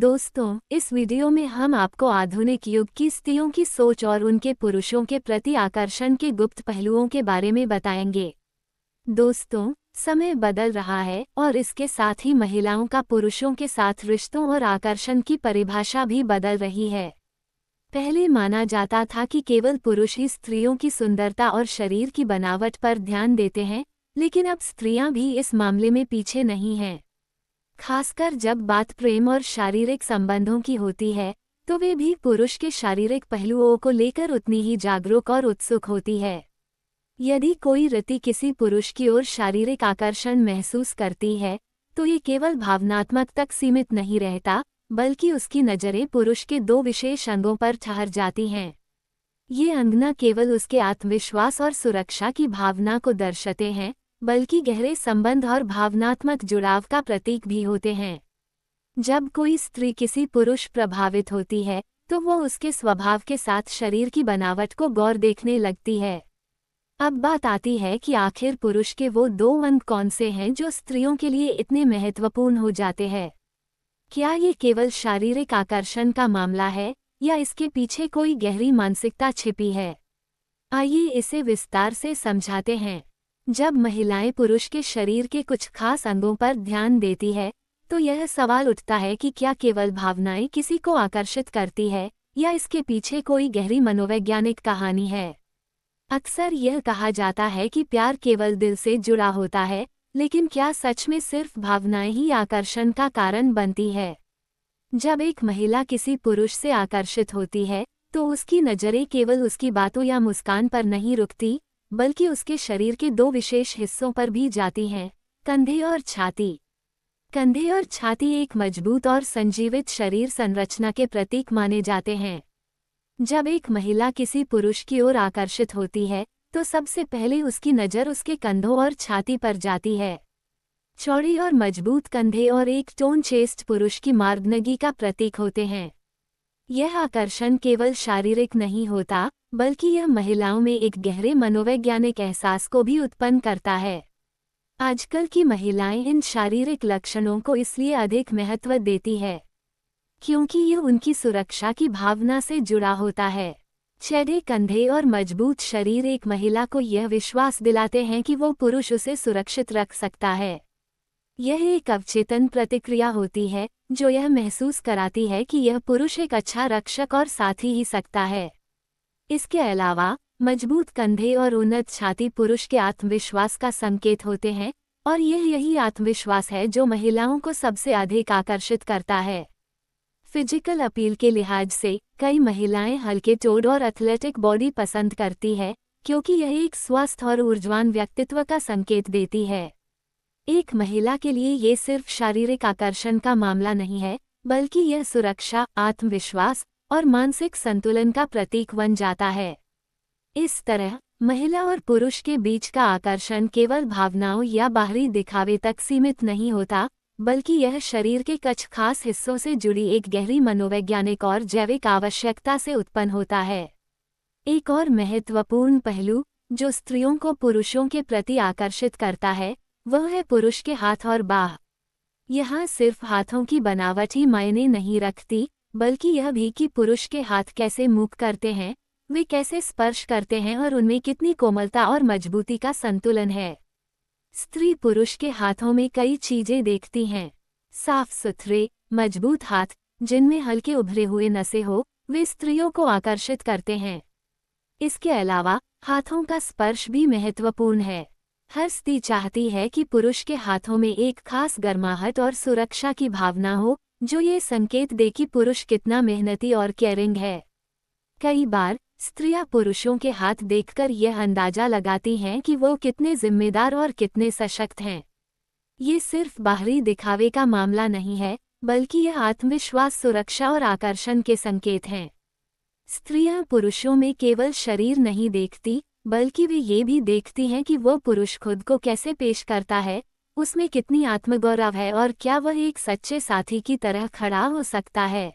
दोस्तों, इस वीडियो में हम आपको आधुनिक युग की स्त्रियों की सोच और उनके पुरुषों के प्रति आकर्षण के गुप्त पहलुओं के बारे में बताएंगे। दोस्तों, समय बदल रहा है और इसके साथ ही महिलाओं का पुरुषों के साथ रिश्तों और आकर्षण की परिभाषा भी बदल रही है। पहले माना जाता था कि केवल पुरुष ही स्त्रियों की सुंदरता और शरीर की बनावट पर ध्यान देते हैं, लेकिन अब स्त्रियां भी इस मामले में पीछे नहीं हैं। खासकर जब बात प्रेम और शारीरिक संबंधों की होती है, तो वे भी पुरुष के शारीरिक पहलुओं को लेकर उतनी ही जागरूक और उत्सुक होती है। यदि कोई रति किसी पुरुष की ओर शारीरिक आकर्षण महसूस करती है, तो ये केवल भावनात्मक तक सीमित नहीं रहता, बल्कि उसकी नज़रें पुरुष के दो विशेष अंगों पर ठहर जाती हैं। ये अंग न केवल उसके आत्मविश्वास और सुरक्षा की भावना को दर्शाते हैं, बल्कि गहरे संबंध और भावनात्मक जुड़ाव का प्रतीक भी होते हैं। जब कोई स्त्री किसी पुरुष प्रभावित होती है, तो वो उसके स्वभाव के साथ शरीर की बनावट को गौर देखने लगती है। अब बात आती है कि आखिर पुरुष के वो दो अंग कौन से हैं जो स्त्रियों के लिए इतने महत्वपूर्ण हो जाते हैं। क्या ये केवल शारीरिक आकर्षण का मामला है, या इसके पीछे कोई गहरी मानसिकता छिपी है? आइए इसे विस्तार से समझाते हैं। जब महिलाएं पुरुष के शरीर के कुछ खास अंगों पर ध्यान देती है, तो यह सवाल उठता है कि क्या केवल भावनाएं किसी को आकर्षित करती है, या इसके पीछे कोई गहरी मनोवैज्ञानिक कहानी है। अक्सर यह कहा जाता है कि प्यार केवल दिल से जुड़ा होता है, लेकिन क्या सच में सिर्फ भावनाएं ही आकर्षण का कारण बनती है? जब एक महिला किसी पुरुष से आकर्षित होती है, तो उसकी नज़रें केवल उसकी बातों या मुस्कान पर नहीं रुकती, बल्कि उसके शरीर के दो विशेष हिस्सों पर भी जाती हैं, कंधे और छाती। कंधे और छाती एक मजबूत और संजीवित शरीर संरचना के प्रतीक माने जाते हैं। जब एक महिला किसी पुरुष की ओर आकर्षित होती है, तो सबसे पहले उसकी नज़र उसके कंधों और छाती पर जाती है। चौड़ी और मजबूत कंधे और एक टोन चेस्ट पुरुष की मर्दानगी का प्रतीक होते हैं। यह आकर्षण केवल शारीरिक नहीं होता, बल्कि यह महिलाओं में एक गहरे मनोवैज्ञानिक एहसास को भी उत्पन्न करता है। आजकल की महिलाएं इन शारीरिक लक्षणों को इसलिए अधिक महत्व देती है, क्योंकि यह उनकी सुरक्षा की भावना से जुड़ा होता है। चौड़े कंधे और मजबूत शरीर एक महिला को यह विश्वास दिलाते हैं कि वो पुरुष उसे सुरक्षित रख सकता है। यह एक अवचेतन प्रतिक्रिया होती है, जो यह महसूस कराती है कि यह पुरुष एक अच्छा रक्षक और साथी ही सकता है। इसके अलावा मजबूत कंधे और उन्नत छाती पुरुष के आत्मविश्वास का संकेत होते हैं, और यही आत्मविश्वास है जो महिलाओं को सबसे अधिक आकर्षित करता है। फिजिकल अपील के लिहाज से कई महिलाएं हल्के टोन और एथलेटिक बॉडी पसंद करती है, क्योंकि यह एक स्वस्थ और ऊर्जावान व्यक्तित्व का संकेत देती है। एक महिला के लिए ये सिर्फ शारीरिक आकर्षण का मामला नहीं है, बल्कि यह सुरक्षा, आत्मविश्वास और मानसिक संतुलन का प्रतीक बन जाता है। इस तरह महिला और पुरुष के बीच का आकर्षण केवल भावनाओं या बाहरी दिखावे तक सीमित नहीं होता, बल्कि यह शरीर के कुछ खास हिस्सों से जुड़ी एक गहरी मनोवैज्ञानिक और जैविक आवश्यकता से उत्पन्न होता है। एक और महत्वपूर्ण पहलू जो स्त्रियों को पुरुषों के प्रति आकर्षित करता है, वह है पुरुष के हाथ और बाह। यहाँ सिर्फ हाथों की बनावट ही मायने नहीं रखती, बल्कि यह भी कि पुरुष के हाथ कैसे मूव करते हैं, वे कैसे स्पर्श करते हैं और उनमें कितनी कोमलता और मजबूती का संतुलन है। स्त्री पुरुष के हाथों में कई चीजें देखती हैं। साफ सुथरे, मजबूत हाथ, जिनमें हल्के उभरे हुए नसें हो, वे स्त्रियों को आकर्षित करते हैं। इसके अलावा हाथों का स्पर्श भी महत्वपूर्ण है। हर स्त्री चाहती है कि पुरुष के हाथों में एक खास गर्माहट और सुरक्षा की भावना हो, जो ये संकेत दे कि पुरुष कितना मेहनती और केयरिंग है। कई बार स्त्रियां पुरुषों के हाथ देखकर यह अंदाजा लगाती हैं कि वो कितने जिम्मेदार और कितने सशक्त हैं। ये सिर्फ बाहरी दिखावे का मामला नहीं है, बल्कि यह आत्मविश्वास, सुरक्षा और आकर्षण के संकेत हैं। स्त्रियां पुरुषों में केवल शरीर नहीं देखती, बल्कि वे ये भी देखती हैं कि वो पुरुष खुद को कैसे पेश करता है, उसमें कितनी आत्मगौरव है और क्या वह एक सच्चे साथी की तरह खड़ा हो सकता है।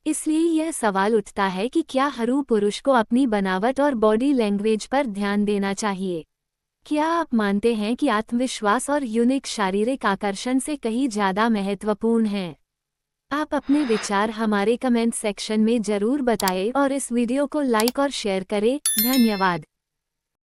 इसलिए यह सवाल उठता है कि क्या हर पुरुष को अपनी बनावट और बॉडी लैंग्वेज पर ध्यान देना चाहिए? क्या आप मानते हैं कि आत्मविश्वास और यूनिक शारीरिक आकर्षण से कहीं ज़्यादा महत्वपूर्ण हैं? आप अपने विचार हमारे कमेंट सेक्शन में जरूर बताएं और इस वीडियो को लाइक और शेयर करें। धन्यवाद।